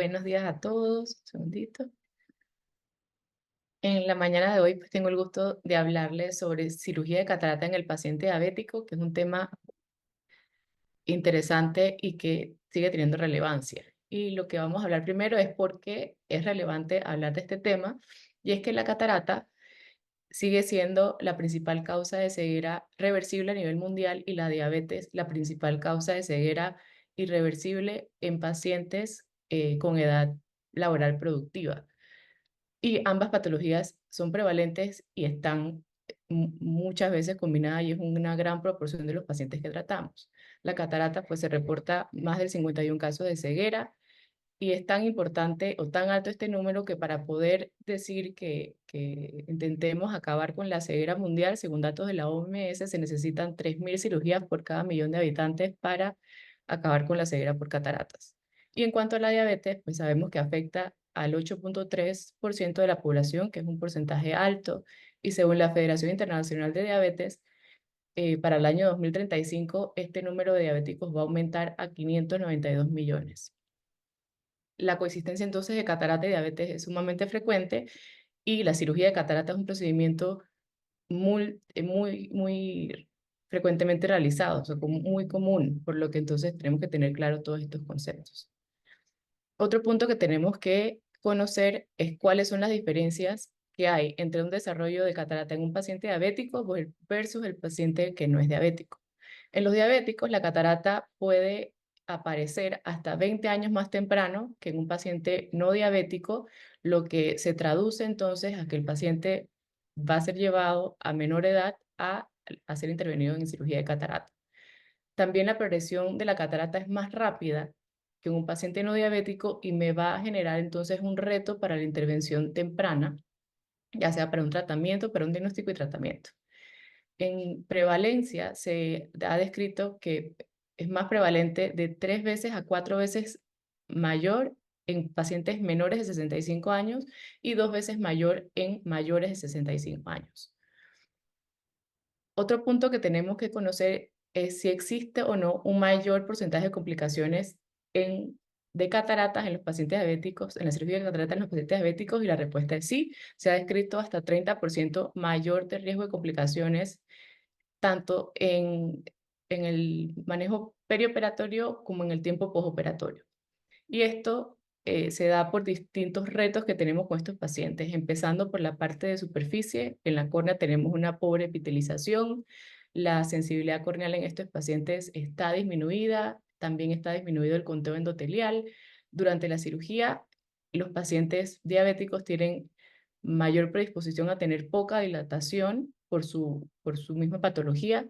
Buenos días a todos. Un segundito. En la mañana de hoy pues, tengo el gusto de hablarles sobre cirugía de catarata en el paciente diabético, que es un tema interesante y que sigue teniendo relevancia. Y lo que vamos a hablar primero es por qué es relevante hablar de este tema, y es que la catarata sigue siendo la principal causa de ceguera reversible a nivel mundial y la diabetes la principal causa de ceguera irreversible en pacientes con edad laboral productiva. Y ambas patologías son prevalentes y están muchas veces combinadas y es una gran proporción de los pacientes que tratamos. La catarata, pues se reporta más del 51 casos de ceguera y es tan importante o tan alto este número que para poder decir que intentemos acabar con la ceguera mundial, según datos de la OMS, se necesitan 3.000 cirugías por cada millón de habitantes para acabar con la ceguera por cataratas. Y en cuanto a la diabetes, pues sabemos que afecta al 8.3% de la población, que es un porcentaje alto, y según la Federación Internacional de Diabetes, para el año 2035 este número de diabéticos va a aumentar a 592 millones. La coexistencia entonces de catarata y diabetes es sumamente frecuente y la cirugía de catarata es un procedimiento muy frecuentemente realizado, o sea, muy común, por lo que entonces tenemos que tener claro todos estos conceptos. Otro punto que tenemos que conocer es cuáles son las diferencias que hay entre un desarrollo de catarata en un paciente diabético versus el paciente que no es diabético. En los diabéticos, la catarata puede aparecer hasta 20 años más temprano que en un paciente no diabético, lo que se traduce entonces a que el paciente va a ser llevado a menor edad a ser intervenido en cirugía de catarata. También la progresión de la catarata es más rápida que en un paciente no diabético y me va a generar entonces un reto para la intervención temprana, ya sea para un tratamiento, para un diagnóstico y tratamiento. En prevalencia se ha descrito que es más prevalente de 3 veces a 4 veces mayor en pacientes menores de 65 años y 2 veces mayor en mayores de 65 años. Otro punto que tenemos que conocer es si existe o no un mayor porcentaje de complicaciones de cataratas en los pacientes diabéticos, en la cirugía de cataratas en los pacientes diabéticos, y la respuesta es sí. Se ha descrito hasta 30% mayor de riesgo de complicaciones, tanto en el manejo perioperatorio como en el tiempo postoperatorio. Y esto se da por distintos retos que tenemos con estos pacientes, empezando por la parte de superficie. En la córnea tenemos una pobre epitelización, la sensibilidad corneal en estos pacientes está disminuida, también está disminuido el conteo endotelial. Durante la cirugía, los pacientes diabéticos tienen mayor predisposición a tener poca dilatación por su misma patología,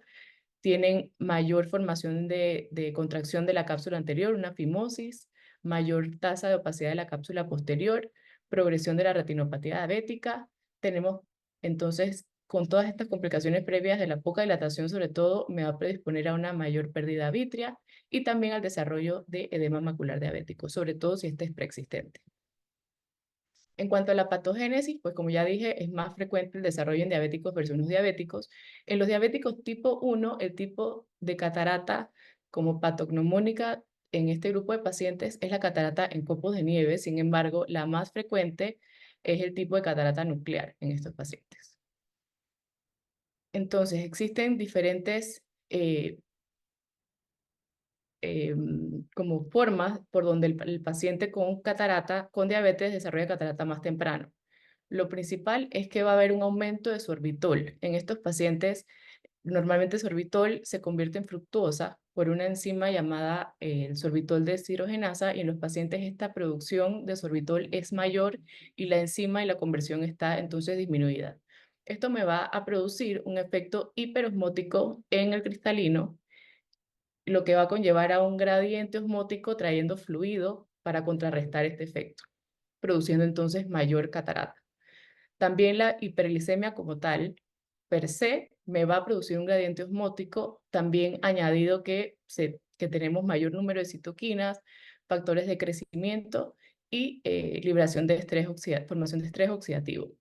tienen mayor formación de contracción de la cápsula anterior, una fimosis, mayor tasa de opacidad de la cápsula posterior, progresión de la retinopatía diabética. Tenemos entonces, con todas estas complicaciones previas de la poca dilatación, sobre todo, me va a predisponer a una mayor pérdida vítrea y también al desarrollo de edema macular diabético, sobre todo si este es preexistente. En cuanto a la patogénesis, pues como ya dije, es más frecuente el desarrollo en diabéticos versus no diabéticos. En los diabéticos tipo 1, el tipo de catarata como patognomónica en este grupo de pacientes es la catarata en copos de nieve. Sin embargo, la más frecuente es el tipo de catarata nuclear en estos pacientes. Entonces, existen diferentes como formas por donde el paciente con catarata, con diabetes, desarrolla catarata más temprano. Lo principal es que va a haber un aumento de sorbitol. En estos pacientes, normalmente sorbitol se convierte en fructuosa por una enzima llamada sorbitol deshidrogenasa, y en los pacientes esta producción de sorbitol es mayor y la enzima y la conversión está entonces disminuida. Esto me va a producir un efecto hiperosmótico en el cristalino, lo que va a conllevar a un gradiente osmótico trayendo fluido para contrarrestar este efecto, produciendo entonces mayor catarata. También la hiperglicemia como tal, per se, me va a producir un gradiente osmótico, también añadido que tenemos mayor número de citoquinas, factores de crecimiento y liberación de estrés formación de estrés oxidativo.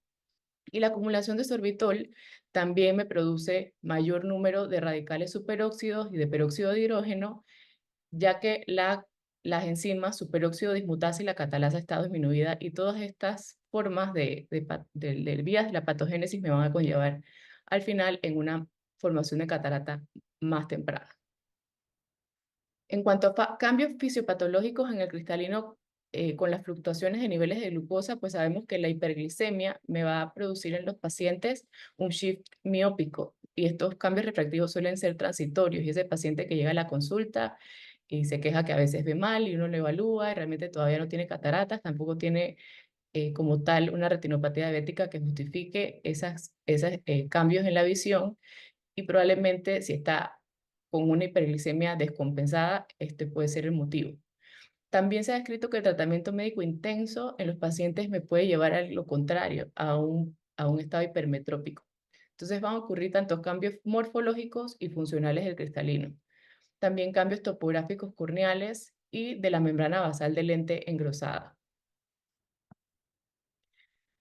Y la acumulación de sorbitol también me produce mayor número de radicales superóxidos y de peróxido de hidrógeno, ya que la las enzimas superóxido dismutasa y la catalasa está disminuida, y todas estas formas de vías de la patogénesis me van a conllevar al final en una formación de catarata más temprana. En cuanto a cambios fisiopatológicos en el cristalino, con las fluctuaciones de niveles de glucosa, pues sabemos que la hiperglicemia me va a producir en los pacientes un shift miópico, y estos cambios refractivos suelen ser transitorios, y ese paciente que llega a la consulta y se queja que a veces ve mal y uno lo evalúa y realmente todavía no tiene cataratas, tampoco tiene como tal una retinopatía diabética que justifique esos cambios en la visión, y probablemente si está con una hiperglicemia descompensada, este puede ser el motivo. También se ha descrito que el tratamiento médico intenso en los pacientes me puede llevar a lo contrario, a un estado hipermetrópico. Entonces van a ocurrir tantos cambios morfológicos y funcionales del cristalino. También cambios topográficos corneales y de la membrana basal del lente engrosada.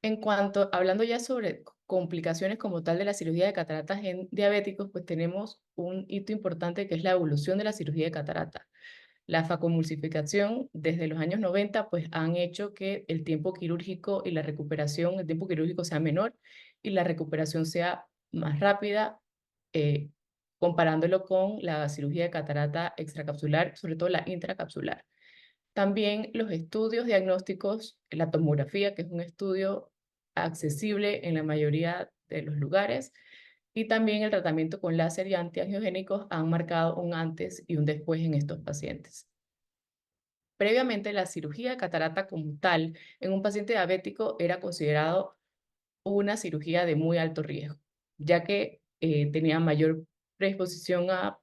En cuanto, hablando ya sobre complicaciones como tal de la cirugía de cataratas en diabéticos, pues tenemos un hito importante que es la evolución de la cirugía de catarata. La facomulsificación desde los años 90 pues han hecho que el tiempo quirúrgico y la recuperación, el tiempo quirúrgico sea menor y la recuperación sea más rápida, eh, comparándolo con la cirugía de catarata extracapsular, sobre todo la intracapsular. También los estudios diagnósticos, la tomografía, que es un estudio accesible en la mayoría de los lugares, y también el tratamiento con láser y antiangiogénicos han marcado un antes y un después en estos pacientes. Previamente, la cirugía de catarata como tal en un paciente diabético era considerado una cirugía de muy alto riesgo, ya que tenía mayor predisposición a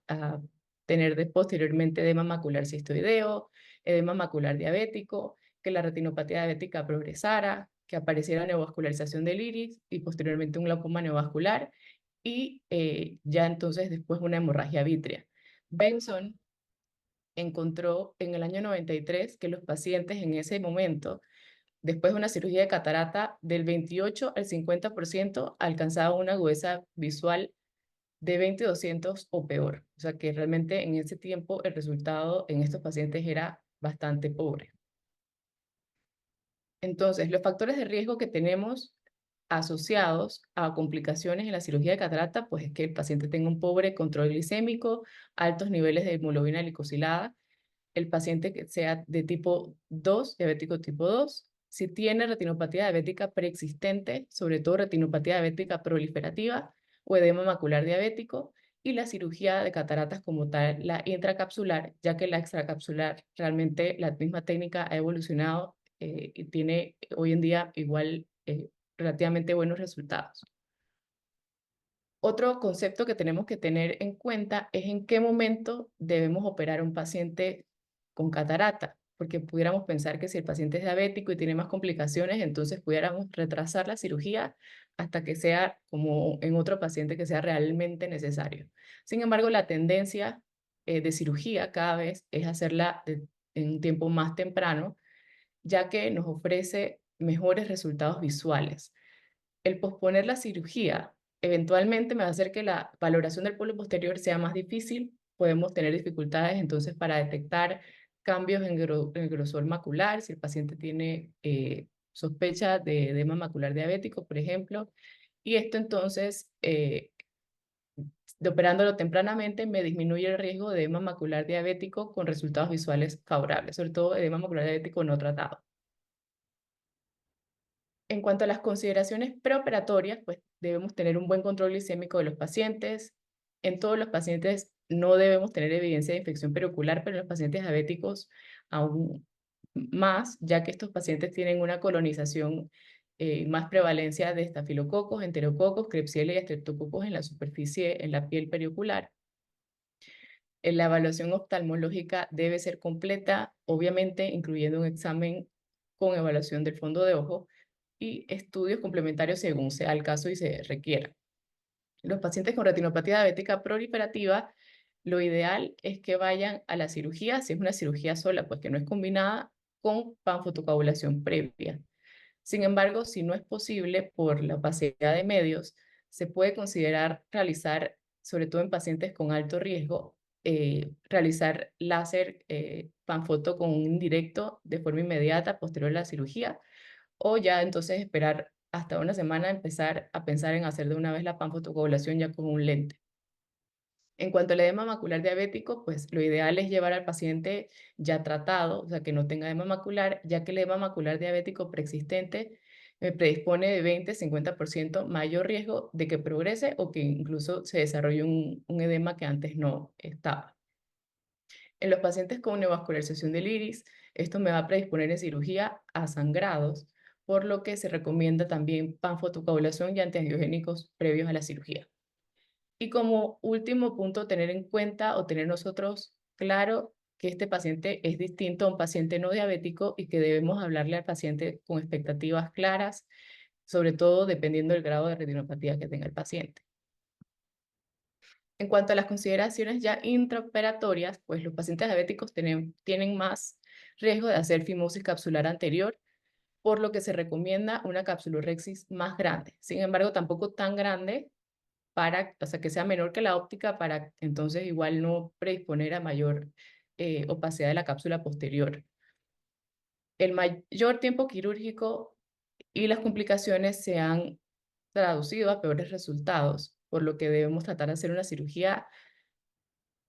tener posteriormente edema macular cistoideo, edema macular diabético, que la retinopatía diabética progresara, que apareciera neovascularización del iris y posteriormente un glaucoma neovascular, y ya entonces después una hemorragia vítrea. Benson encontró en el año 93 que los pacientes en ese momento, después de una cirugía de catarata, del 28 al 50% alcanzaban una agudeza visual de 20/200 o peor. O sea que realmente en ese tiempo el resultado en estos pacientes era bastante pobre. Entonces, los factores de riesgo que tenemos asociados a complicaciones en la cirugía de catarata, pues es que el paciente tenga un pobre control glicémico, altos niveles de hemoglobina glicosilada, el paciente que sea de tipo 2, diabético tipo 2, si tiene retinopatía diabética preexistente, sobre todo retinopatía diabética proliferativa o edema macular diabético, y la cirugía de cataratas como tal, la intracapsular, ya que la extracapsular realmente la misma técnica ha evolucionado y tiene hoy en día igual relativamente buenos resultados. Otro concepto que tenemos que tener en cuenta es en qué momento debemos operar a un paciente con catarata, porque pudiéramos pensar que si el paciente es diabético y tiene más complicaciones, entonces pudiéramos retrasar la cirugía hasta que sea como en otro paciente que sea realmente necesario. Sin embargo, la tendencia de cirugía cada vez es hacerla en un tiempo más temprano, ya que nos ofrece mejores resultados visuales. El posponer la cirugía eventualmente me va a hacer que la valoración del polo posterior sea más difícil. Podemos tener dificultades entonces para detectar cambios en el grosor macular, si el paciente tiene sospecha de edema macular diabético, por ejemplo. Y esto entonces, de operándolo tempranamente, me disminuye el riesgo de edema macular diabético con resultados visuales favorables, sobre todo edema macular diabético no tratado. En cuanto a las consideraciones preoperatorias, pues debemos tener un buen control glicémico de los pacientes. En todos los pacientes no debemos tener evidencia de infección periocular, pero en los pacientes diabéticos aún más, ya que estos pacientes tienen una colonización más prevalencia de estafilococos, enterococos, Klebsiella y estreptococos en la superficie, en la piel periocular. La evaluación oftalmológica debe ser completa, obviamente incluyendo un examen con evaluación del fondo de ojo y estudios complementarios según sea el caso y se requiera. Los pacientes con retinopatía diabética proliferativa, lo ideal es que vayan a la cirugía, si es una cirugía sola, pues que no es combinada, con panfotocoagulación previa. Sin embargo, si no es posible por la opacidad de medios, se puede considerar realizar, sobre todo en pacientes con alto riesgo, realizar láser panfoto con un indirecto de forma inmediata posterior a la cirugía, o ya entonces esperar hasta una semana empezar a pensar en hacer de una vez la panfotocoagulación ya con un lente. En cuanto al edema macular diabético, pues lo ideal es llevar al paciente ya tratado, o sea, que no tenga edema macular, ya que el edema macular diabético preexistente predispone de 20-50% mayor riesgo de que progrese o que incluso se desarrolle un edema que antes no estaba. En los pacientes con neovascularización del iris, esto me va a predisponer en cirugía a sangrados, por lo que se recomienda también panfotocoagulación y antiangiogénicos previos a la cirugía. Y como último punto, tener en cuenta o tener nosotros claro que este paciente es distinto a un paciente no diabético y que debemos hablarle al paciente con expectativas claras, sobre todo dependiendo del grado de retinopatía que tenga el paciente. En cuanto a las consideraciones ya intraoperatorias, pues los pacientes diabéticos tienen más riesgo de hacer fimosis capsular anterior, por lo que se recomienda una capsulorhexis más grande. Sin embargo, tampoco tan grande o sea, que sea menor que la óptica para entonces igual no predisponer a mayor opacidad de la cápsula posterior. El mayor tiempo quirúrgico y las complicaciones se han traducido a peores resultados, por lo que debemos tratar de hacer una cirugía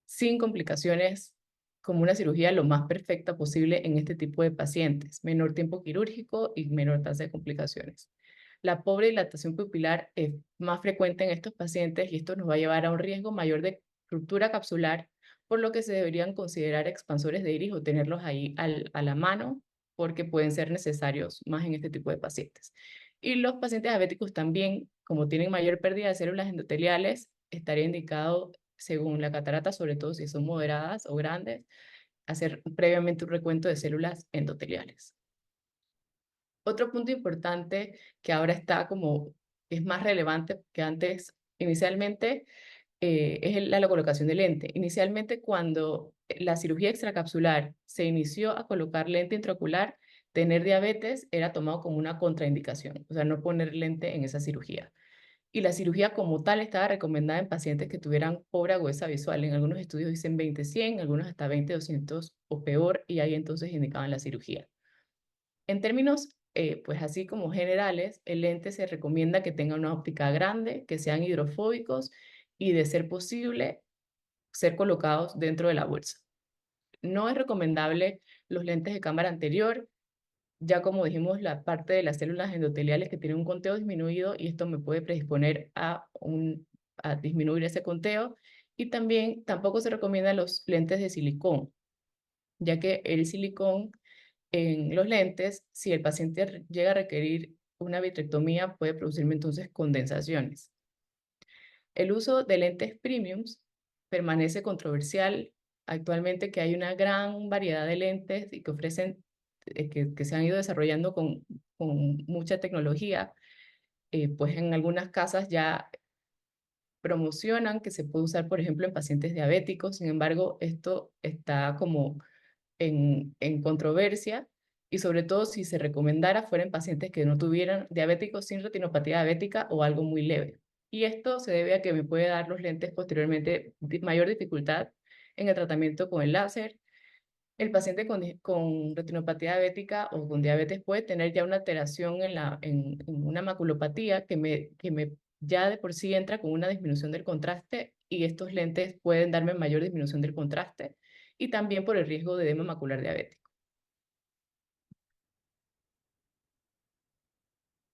sin complicaciones, como una cirugía lo más perfecta posible en este tipo de pacientes, menor tiempo quirúrgico y menor tasa de complicaciones. La pobre dilatación pupilar es más frecuente en estos pacientes y esto nos va a llevar a un riesgo mayor de ruptura capsular, por lo que se deberían considerar expansores de iris o tenerlos ahí a la mano, porque pueden ser necesarios más en este tipo de pacientes. Y los pacientes diabéticos también, como tienen mayor pérdida de células endoteliales, estaría indicado, según la catarata, sobre todo si son moderadas o grandes, hacer previamente un recuento de células endoteliales. Otro punto importante que ahora está como, es más relevante que antes, inicialmente, es la colocación de lente. Inicialmente, cuando la cirugía extracapsular se inició a colocar lente intraocular, tener diabetes era tomado como una contraindicación, o sea, no poner lente en esa cirugía. Y la cirugía como tal estaba recomendada en pacientes que tuvieran pobre agudeza visual. En algunos estudios dicen 20-100, algunos hasta 20-200 o peor, y ahí entonces indicaban la cirugía. En términos, pues así como generales, el lente se recomienda que tenga una óptica grande, que sean hidrofóbicos y, de ser posible, ser colocados dentro de la bolsa. No es recomendable los lentes de cámara anterior, ya como dijimos, la parte de las células endoteliales que tienen un conteo disminuido y esto me puede predisponer a disminuir ese conteo. Y también tampoco se recomiendan los lentes de silicón, ya que el silicón en los lentes, si el paciente llega a requerir una vitrectomía, puede producirme entonces condensaciones. El uso de lentes premiums permanece controversial. Actualmente que hay una gran variedad de lentes y que ofrecen, que se han ido desarrollando con mucha tecnología, pues en algunas casas ya promocionan que se puede usar, por ejemplo, en pacientes diabéticos. Sin embargo, esto está como en controversia y sobre todo si se recomendara fuera en pacientes que no tuvieran diabéticos sin retinopatía diabética o algo muy leve. Y esto se debe a que me puede dar los lentes posteriormente mayor dificultad en el tratamiento con el láser. El paciente con retinopatía diabética o con diabetes puede tener ya una alteración en una maculopatía que ya de por sí entra con una disminución del contraste y estos lentes pueden darme mayor disminución del contraste y también por el riesgo de edema macular diabético.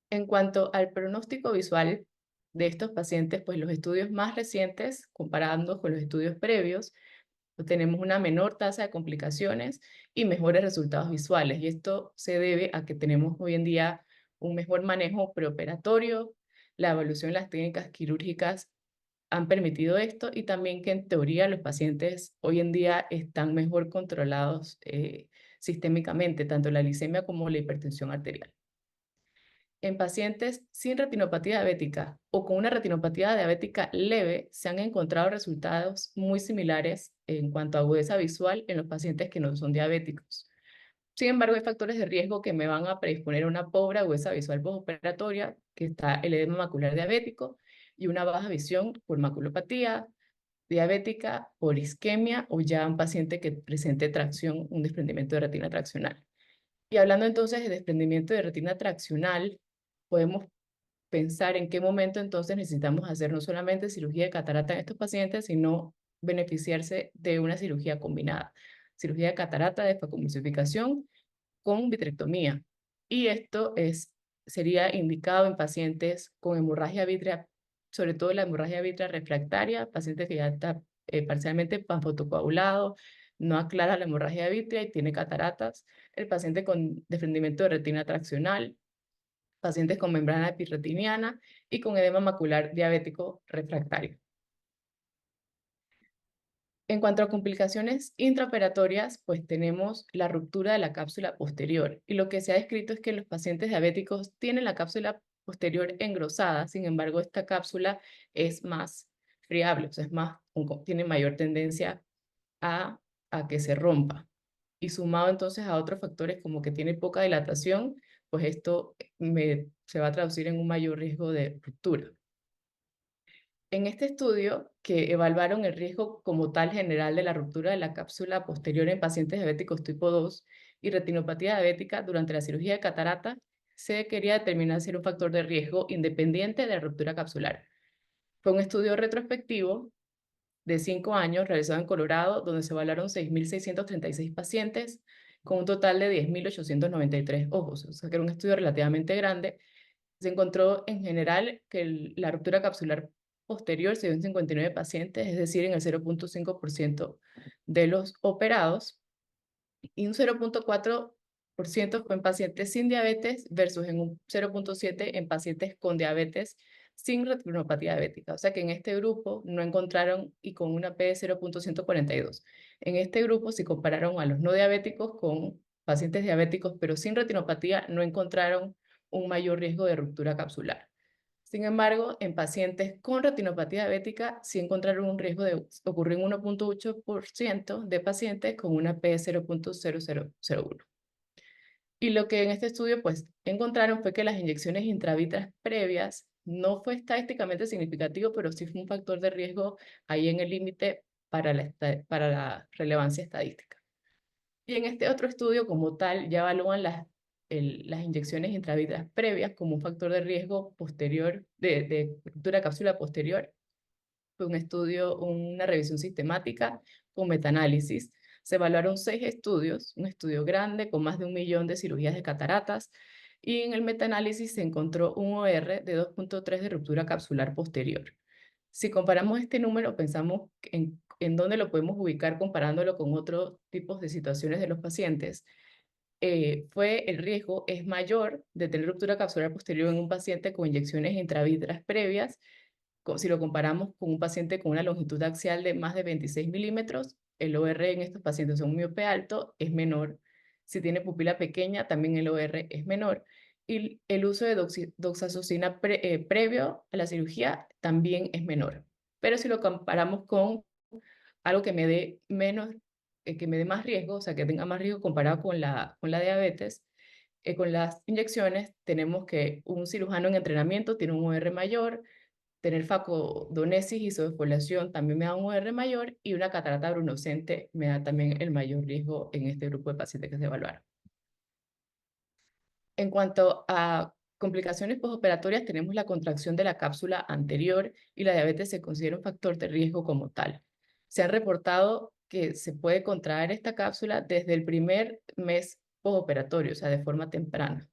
En cuanto al pronóstico visual de estos pacientes, pues los estudios más recientes, comparando con los estudios previos, tenemos una menor tasa de complicaciones y mejores resultados visuales. Y esto se debe a que tenemos hoy en día un mejor manejo preoperatorio, la evolución de las técnicas quirúrgicas han permitido esto y también que en teoría los pacientes hoy en día están mejor controlados sistémicamente, tanto la glicemia como la hipertensión arterial. En pacientes sin retinopatía diabética o con una retinopatía diabética leve, se han encontrado resultados muy similares en cuanto a agudeza visual en los pacientes que no son diabéticos. Sin embargo, hay factores de riesgo que me van a predisponer a una pobre agudeza visual postoperatoria, que está el edema macular diabético y una baja visión por maculopatía, diabética por isquemia o ya un paciente que presente tracción, un desprendimiento de retina traccional. Y hablando entonces de desprendimiento de retina traccional, podemos pensar en qué momento entonces necesitamos hacer no solamente cirugía de catarata en estos pacientes, sino beneficiarse de una cirugía combinada. Cirugía de catarata de facomulsificación con vitrectomía. Y esto sería indicado en pacientes con hemorragia vítrea, sobre todo la hemorragia vítrea refractaria, paciente que ya está parcialmente panfotocoagulado, no aclara la hemorragia vítrea y tiene cataratas, el paciente con desprendimiento de retina traccional, pacientes con membrana epirretiniana y con edema macular diabético refractario. En cuanto a complicaciones intraoperatorias, pues tenemos la ruptura de la cápsula posterior. Y lo que se ha descrito es que los pacientes diabéticos tienen la cápsula posterior engrosada, sin embargo, esta cápsula es más friable, o sea, tiene mayor tendencia a, a que se rompa. Y sumado entonces a otros factores como que tiene poca dilatación, pues esto se va a traducir en un mayor riesgo de ruptura. En este estudio, que evaluaron el riesgo como tal general de la ruptura de la cápsula posterior en pacientes diabéticos tipo 2 y retinopatía diabética durante la cirugía de catarata, se quería determinar si era un factor de riesgo independiente de la ruptura capsular. Fue un estudio retrospectivo de 5 años realizado en Colorado, donde se evaluaron 6.636 pacientes con un total de 10.893 ojos, o sea que era un estudio relativamente grande. Se encontró en general que la ruptura capsular posterior se dio en 59 pacientes, es decir, en el 0.5% de los operados, y un 0.4% fue en pacientes sin diabetes versus en un 0.7% en pacientes con diabetes sin retinopatía diabética. O sea que en este grupo no encontraron, y con una P de 0.142. En este grupo, si compararon a los no diabéticos con pacientes diabéticos pero sin retinopatía, no encontraron un mayor riesgo de ruptura capsular. Sin embargo, en pacientes con retinopatía diabética sí encontraron un riesgo de ocurrir en 1.8% de pacientes con una P de 0.0001. Y lo que en este estudio pues encontraron fue que las inyecciones intravítreas previas no fue estadísticamente significativo, pero sí fue un factor de riesgo ahí en el límite para la relevancia estadística. Y en este otro estudio como tal ya evalúan las inyecciones intravítreas previas como un factor de riesgo posterior, de ruptura cápsula posterior. Fue un estudio, una revisión sistemática con metaanálisis. Se evaluaron 6 estudios, un estudio grande con más de 1 millón de cirugías de cataratas, y en el metaanálisis se encontró un OR de 2.3 de ruptura capsular posterior. Si comparamos este número, pensamos en dónde lo podemos ubicar comparándolo con otros tipos de situaciones de los pacientes. El riesgo es mayor de tener ruptura capsular posterior en un paciente con inyecciones intravítreas previas. Si lo comparamos con un paciente con una longitud axial de más de 26 milímetros, el OR en estos pacientes son miope alto, es menor. Si tiene pupila pequeña, también el OR es menor. Y el uso de doxazocina previo a la cirugía también es menor. Pero si lo comparamos con algo que me dé que me dé más riesgo, o sea, que tenga más riesgo comparado con la diabetes, con las inyecciones, tenemos que un cirujano en entrenamiento tiene un OR mayor, tener facodonesis y isodesfoliación también me da un OR mayor, y una catarata brunoscente me da también el mayor riesgo en este grupo de pacientes que se evaluaron. En cuanto a complicaciones postoperatorias, tenemos la contracción de la cápsula anterior, y la diabetes se considera un factor de riesgo como tal. Se han reportado que se puede contraer esta cápsula desde el primer mes postoperatorio, o sea, de forma temprana.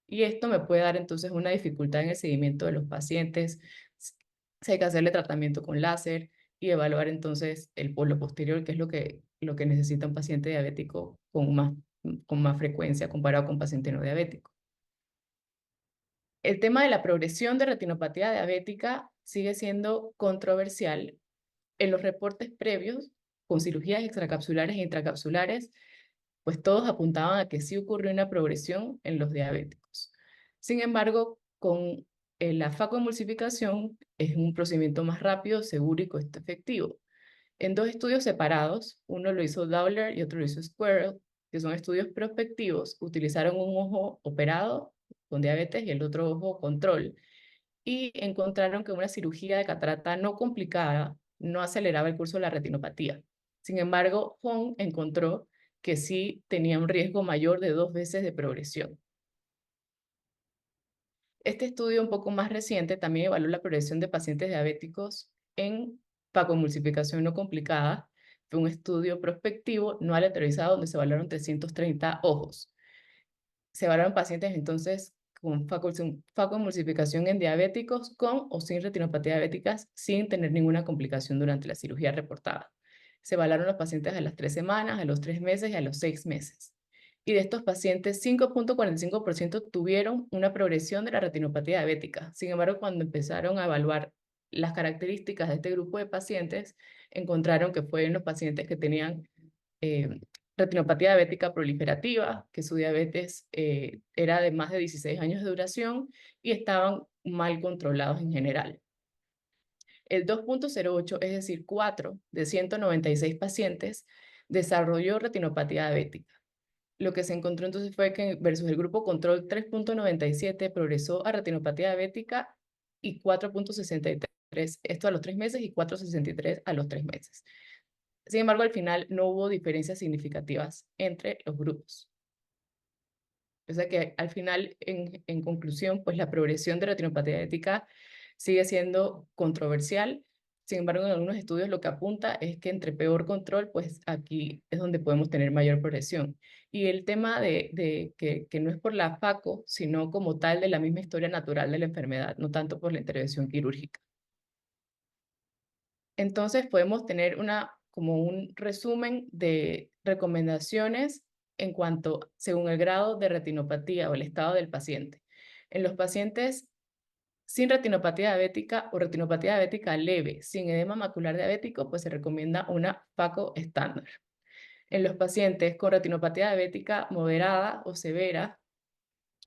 Y esto me puede dar entonces una dificultad en el seguimiento de los pacientes. Si hay que hacerle tratamiento con láser y evaluar entonces el polo posterior, que es lo que necesita un paciente diabético con más frecuencia comparado con un paciente no diabético. El tema de la progresión de retinopatía diabética sigue siendo controversial. En los reportes previos, con cirugías extracapsulares e intracapsulares, pues todos apuntaban a que sí ocurrió una progresión en los diabéticos. Sin embargo, con la facoemulsificación es un procedimiento más rápido, seguro y costo efectivo. En 2 estudios separados, uno lo hizo Dowler y otro lo hizo Squirrel, que son estudios prospectivos, utilizaron un ojo operado con diabetes y el otro ojo control, y encontraron que una cirugía de catarata no complicada no aceleraba el curso de la retinopatía. Sin embargo, Hong encontró que sí tenía un riesgo mayor de 2 veces de progresión. Este estudio un poco más reciente también evaluó la progresión de pacientes diabéticos en facomulsificación no complicada. Fue un estudio prospectivo no aleatorizado donde se evaluaron 330 ojos. Se evaluaron pacientes entonces con facomulsificación en diabéticos con o sin retinopatía diabéticas sin tener ninguna complicación durante la cirugía reportada. Se evaluaron los pacientes a las 3 semanas, a los 3 meses y a los 6 meses. Y de estos pacientes, 5.45% tuvieron una progresión de la retinopatía diabética. Sin embargo, cuando empezaron a evaluar las características de este grupo de pacientes, encontraron que fueron los pacientes que tenían eh, retinopatía diabética proliferativa, que su diabetes era de más de 16 años de duración y estaban mal controlados en general. El 2.08, es decir, 4 de 196 pacientes, desarrolló retinopatía diabética. Lo que se encontró entonces fue que versus el grupo control 3.97 progresó a retinopatía diabética y 4.63, esto a los 3 meses y 4.63 a los 3 meses. Sin embargo, al final no hubo diferencias significativas entre los grupos. O sea que al final, en conclusión, pues la progresión de retinopatía diabética sigue siendo controversial. Sin embargo, en algunos estudios lo que apunta es que entre peor control, pues aquí es donde podemos tener mayor progresión. Y el tema de que no es por la FACO, sino como tal de la misma historia natural de la enfermedad, no tanto por la intervención quirúrgica. Entonces podemos tener como un resumen de recomendaciones en cuanto, según el grado de retinopatía o el estado del paciente. En los pacientes sin retinopatía diabética o retinopatía diabética leve, sin edema macular diabético, pues se recomienda una FACO estándar. En los pacientes con retinopatía diabética moderada o severa,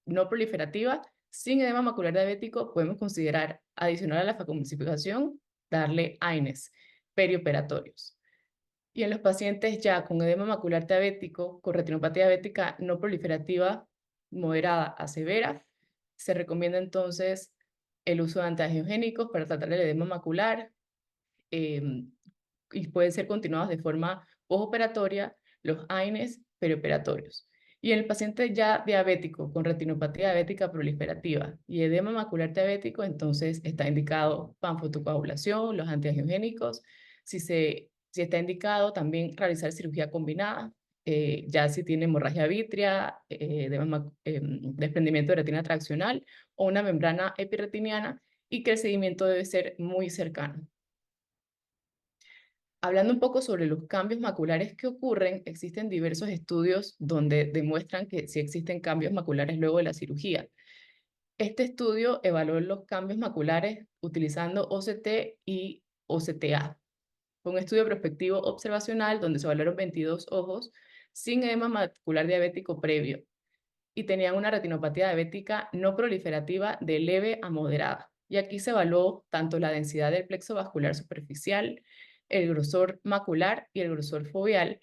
no proliferativa, sin edema macular diabético, podemos considerar, adicional a la facomulsificación, darle AINES perioperatorios. Y en los pacientes ya con edema macular diabético, con retinopatía diabética no proliferativa, moderada a severa, se recomienda entonces el uso de antiangiogénicos para tratar el edema macular eh, y pueden ser continuados de forma postoperatoria los AINES perioperatorios. Y en el paciente ya diabético con retinopatía diabética proliferativa y edema macular diabético, entonces está indicado panfotocoagulación, los antiangiogénicos. Si está indicado también realizar cirugía combinada, ya si tiene hemorragia vítrea, desprendimiento de retina traccional o una membrana epirretiniana y que el seguimiento debe ser muy cercano. Hablando un poco sobre los cambios maculares que ocurren, existen diversos estudios donde demuestran que sí existen cambios maculares luego de la cirugía. Este estudio evaluó los cambios maculares utilizando OCT y OCTA. Fue un estudio prospectivo observacional donde se evaluaron 22 ojos sin edema macular diabético previo y tenían una retinopatía diabética no proliferativa de leve a moderada. Y aquí se evaluó tanto la densidad del plexo vascular superficial, el grosor macular y el grosor foveal.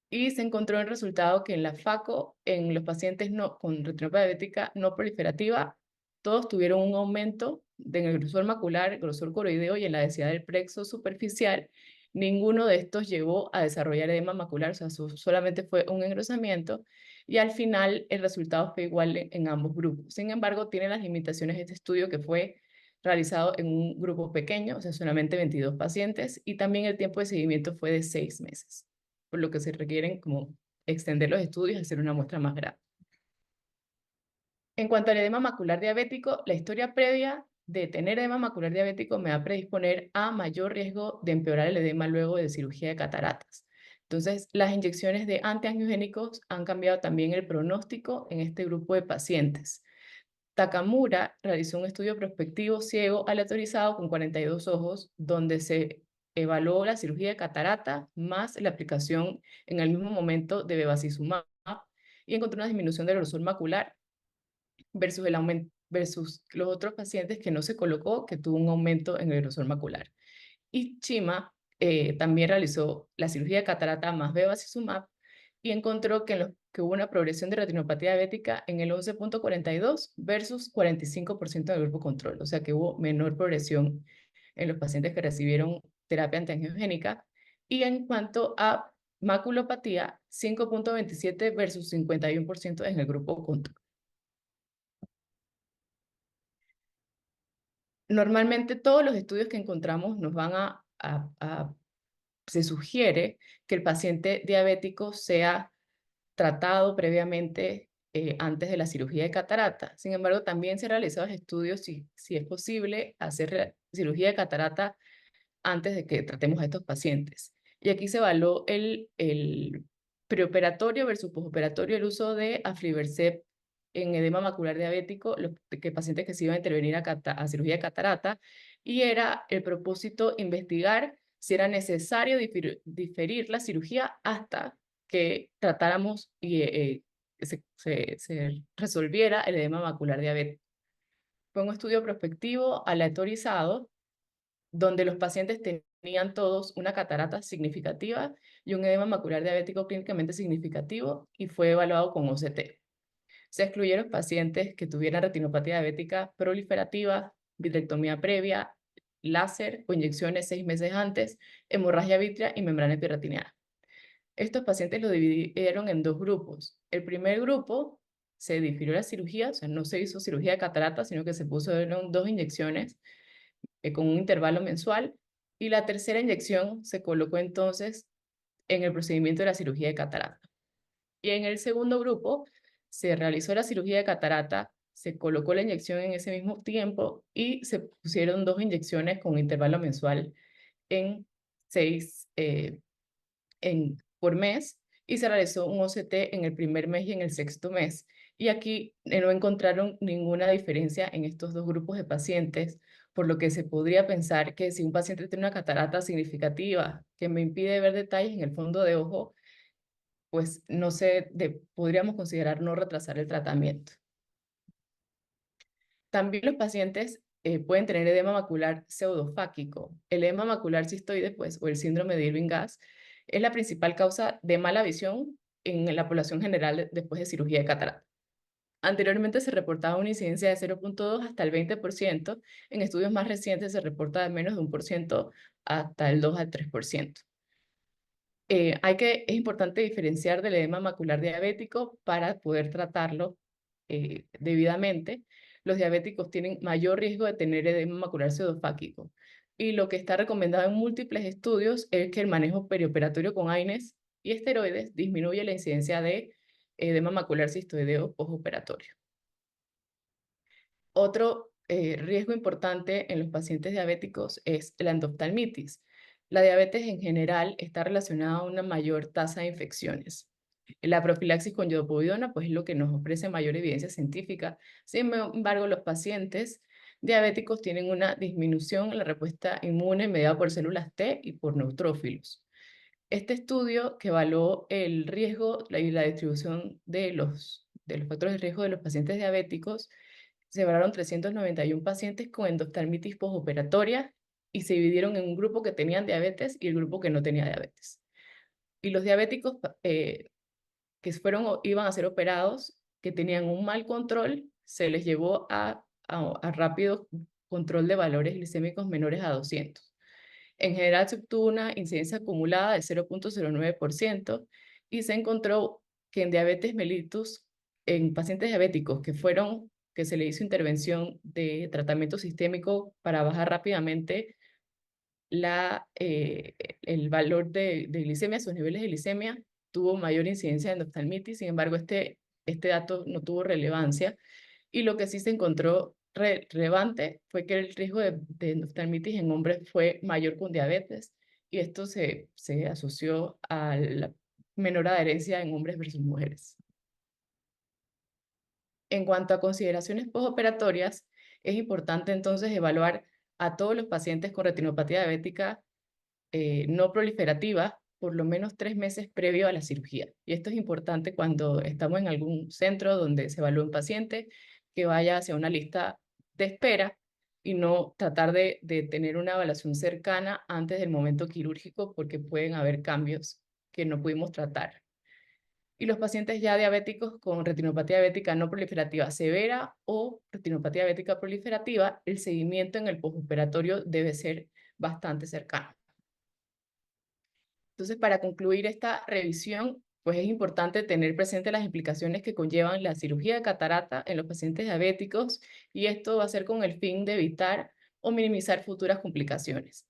Y se encontró el resultado que en la FACO, en los pacientes con retinopatía diabética no proliferativa, todos tuvieron un aumento en el grosor macular, el grosor coroideo y en la densidad del plexo superficial. Ninguno de estos llevó a desarrollar edema macular, o sea, solamente fue un engrosamiento y al final el resultado fue igual en ambos grupos. Sin embargo, tiene las limitaciones de este estudio que fue realizado en un grupo pequeño, o sea, solamente 22 pacientes, y también el tiempo de seguimiento fue de 6 meses, por lo que se requieren como extender los estudios y hacer una muestra más grande. En cuanto al edema macular diabético, la historia previa de tener edema macular diabético me va a predisponer a mayor riesgo de empeorar el edema luego de cirugía de cataratas. Entonces, las inyecciones de antiangiogénicos han cambiado también el pronóstico en este grupo de pacientes. Takamura realizó un estudio prospectivo ciego aleatorizado con 42 ojos, donde se evaluó la cirugía de catarata más la aplicación en el mismo momento de bevacizumab y encontró una disminución del grosor macular versus el aumento versus los otros pacientes que no se colocó, que tuvo un aumento en el grosor macular. Y Chima también realizó la cirugía de catarata más bevacizumab y encontró que hubo una progresión de retinopatía diabética en el 11.42 versus 45% del grupo control, o sea que hubo menor progresión en los pacientes que recibieron terapia antiangiogénica. Y en cuanto a maculopatía, 5,27 versus 51% en el grupo control. Normalmente todos los estudios que encontramos nos van se sugiere que el paciente diabético sea tratado previamente antes de la cirugía de catarata. Sin embargo, también se han realizado estudios si es posible hacer cirugía de catarata antes de que tratemos a estos pacientes. Y aquí se evaluó el preoperatorio versus postoperatorio, el uso de aflibercept en edema macular diabético, los pacientes que se iban a intervenir a cirugía de catarata, y era el propósito investigar si era necesario diferir la cirugía hasta que tratáramos y se resolviera el edema macular diabético. Fue un estudio prospectivo aleatorizado donde los pacientes tenían todos una catarata significativa y un edema macular diabético clínicamente significativo y fue evaluado con OCT. Se excluyeron pacientes que tuvieran retinopatía diabética proliferativa, vitrectomía previa, láser o inyecciones 6 meses antes, hemorragia vítrea y membrana epiretineal. Estos pacientes lo dividieron en dos grupos. El primer grupo se difirió la cirugía, o sea, no se hizo cirugía de catarata, sino que se pusieron 2 inyecciones con un intervalo mensual, y la tercera inyección se colocó entonces en el procedimiento de la cirugía de catarata. Y en el segundo grupo se realizó la cirugía de catarata, se colocó la inyección en ese mismo tiempo y se pusieron 2 inyecciones con intervalo mensual en 6 por mes, y se realizó un OCT en el primer mes y en el sexto mes. Y aquí no encontraron ninguna diferencia en estos dos grupos de pacientes, por lo que se podría pensar que si un paciente tiene una catarata significativa que me impide ver detalles en el fondo de ojo, pues no podríamos considerar no retrasar el tratamiento. También los pacientes pueden tener edema macular pseudofáquico. El edema macular cistoide, pues, o el síndrome de Irving-Gass, es la principal causa de mala visión en la población general después de cirugía de catarata. Anteriormente se reportaba una incidencia de 0,2 hasta el 20%. En estudios más recientes se reporta de menos de 1% hasta el 2 al 3%. Es importante diferenciar del edema macular diabético para poder tratarlo debidamente. Los diabéticos tienen mayor riesgo de tener edema macular pseudofáquico. Y lo que está recomendado en múltiples estudios es que el manejo perioperatorio con AINES y esteroides disminuye la incidencia de edema macular cistoideo postoperatorio. Otro riesgo importante en los pacientes diabéticos es la endoftalmitis. La diabetes en general está relacionada a una mayor tasa de infecciones. La profilaxis con iodopovidona, pues, es lo que nos ofrece mayor evidencia científica. Sin embargo, los pacientes diabéticos tienen una disminución en la respuesta inmune mediada por células T y por neutrófilos. Este estudio, que evaluó el riesgo y la distribución de los factores de riesgo de los pacientes diabéticos, se evaluaron 391 pacientes con endoftalmitis postoperatoria y se dividieron en un grupo que tenían diabetes y el grupo que no tenía diabetes. Y los diabéticos que iban a ser operados, que tenían un mal control, se les llevó a rápido control de valores glicémicos menores a 200. En general se obtuvo una incidencia acumulada de 0,09% y se encontró que en diabetes mellitus, en pacientes diabéticos que se le hizo intervención de tratamiento sistémico para bajar rápidamente el valor de glicemia, sus niveles de glicemia, tuvo mayor incidencia de endoftalmitis. Sin embargo, este dato no tuvo relevancia, y lo que sí se encontró relevante fue que el riesgo de endoftalmitis en hombres fue mayor con diabetes, y esto se asoció a la menor adherencia en hombres versus mujeres. En cuanto a consideraciones postoperatorias, es importante entonces evaluar a todos los pacientes con retinopatía diabética no proliferativa por lo menos 3 meses previo a la cirugía. Y esto es importante cuando estamos en algún centro donde se evalúa un paciente, que vaya hacia una lista de espera y no tratar de tener una evaluación cercana antes del momento quirúrgico, porque pueden haber cambios que no pudimos tratar. Y los pacientes ya diabéticos con retinopatía diabética no proliferativa severa o retinopatía diabética proliferativa, el seguimiento en el postoperatorio debe ser bastante cercano. Entonces, para concluir esta revisión, pues es importante tener presente las implicaciones que conllevan la cirugía de catarata en los pacientes diabéticos, y esto va a ser con el fin de evitar o minimizar futuras complicaciones.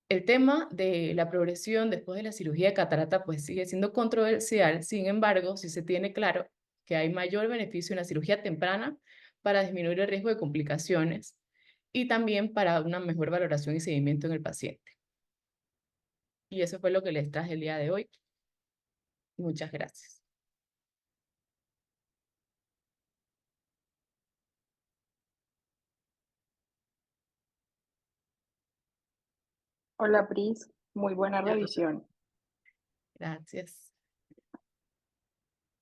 El tema de la progresión después de la cirugía de catarata pues sigue siendo controversial. Sin embargo, si se tiene claro que hay mayor beneficio en la cirugía temprana para disminuir el riesgo de complicaciones y también para una mejor valoración y seguimiento en el paciente. Y eso fue lo que les traje el día de hoy. Muchas gracias. Hola, Pris, muy buena revisión. Gracias.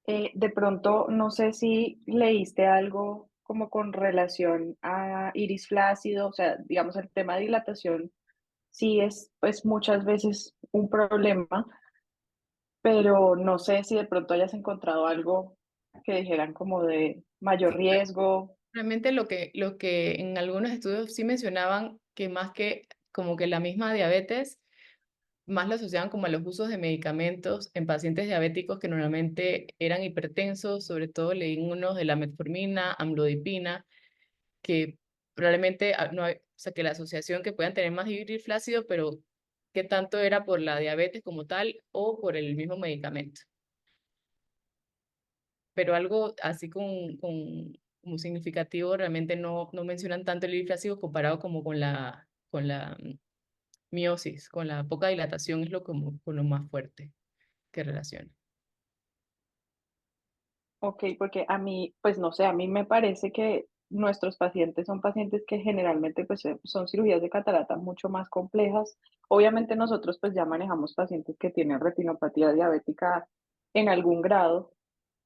De pronto, no sé si leíste algo como con relación a iris flácido, o sea, digamos, el tema de dilatación sí es pues muchas veces un problema, pero no sé si de pronto hayas encontrado algo que dijeran como de mayor Sí, riesgo. realmente lo que en algunos estudios sí mencionaban que más que como que la misma diabetes, más lo asociaban como a los usos de medicamentos en pacientes diabéticos que normalmente eran hipertensos, sobre todo leí unos de la metformina, amlodipina, que probablemente no hay, o sea, que la asociación que puedan tener más flácido, pero qué tanto era por la diabetes como tal o por el mismo medicamento. Pero algo así como significativo realmente no mencionan tanto el iriflácido comparado como con la miosis, con la poca dilatación es lo como con lo más fuerte que relaciona. Ok, porque a mí, pues no sé, a mí me parece que nuestros pacientes son pacientes que generalmente pues son cirugías de catarata mucho más complejas. Obviamente nosotros pues ya manejamos pacientes que tienen retinopatía diabética en algún grado,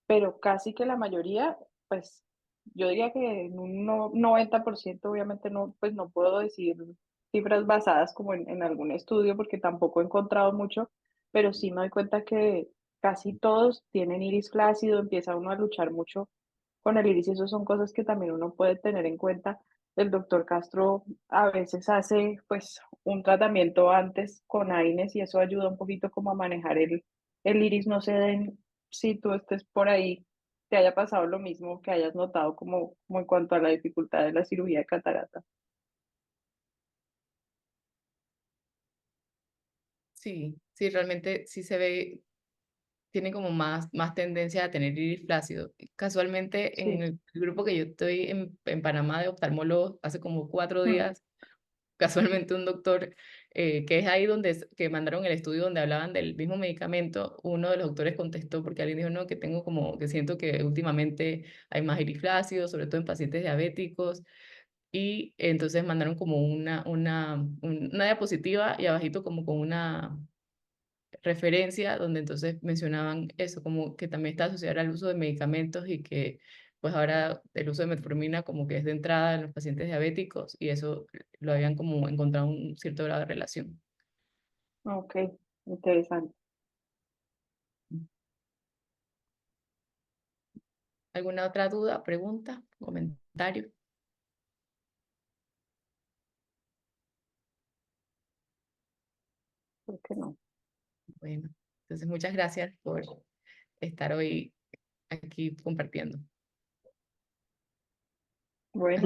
pero casi que la mayoría, pues yo diría que en un 90%, obviamente no, pues no puedo decir cifras basadas como en algún estudio porque tampoco he encontrado mucho, pero sí me doy cuenta que casi todos tienen iris flácido, empieza uno a luchar mucho con el iris y eso son cosas que también uno puede tener en cuenta. El doctor Castro a veces hace pues un tratamiento antes con AINES y eso ayuda un poquito como a manejar el iris, no se den si tú estés por ahí, te haya pasado lo mismo que hayas notado como en cuanto a la dificultad de la cirugía de catarata. Sí, sí, realmente sí se ve, tiene como más tendencia a tener iris flácido. Casualmente en Sí. el grupo que yo estoy en Panamá de oftalmólogos, hace como 4 Mm. días, casualmente un doctor que es ahí donde que mandaron el estudio donde hablaban del mismo medicamento, uno de los doctores contestó porque alguien dijo, no, que tengo como, que siento que últimamente hay más iriflácido, sobre todo en pacientes diabéticos, y entonces mandaron como una diapositiva y abajito como con una referencia donde entonces mencionaban eso, como que también está asociado al uso de medicamentos y que pues ahora el uso de metformina como que es de entrada en los pacientes diabéticos y eso lo habían como encontrado un cierto grado de relación. Ok, interesante. ¿Alguna otra duda, pregunta, comentario? ¿Por qué no? Bueno, entonces muchas gracias por estar hoy aquí compartiendo. Bueno.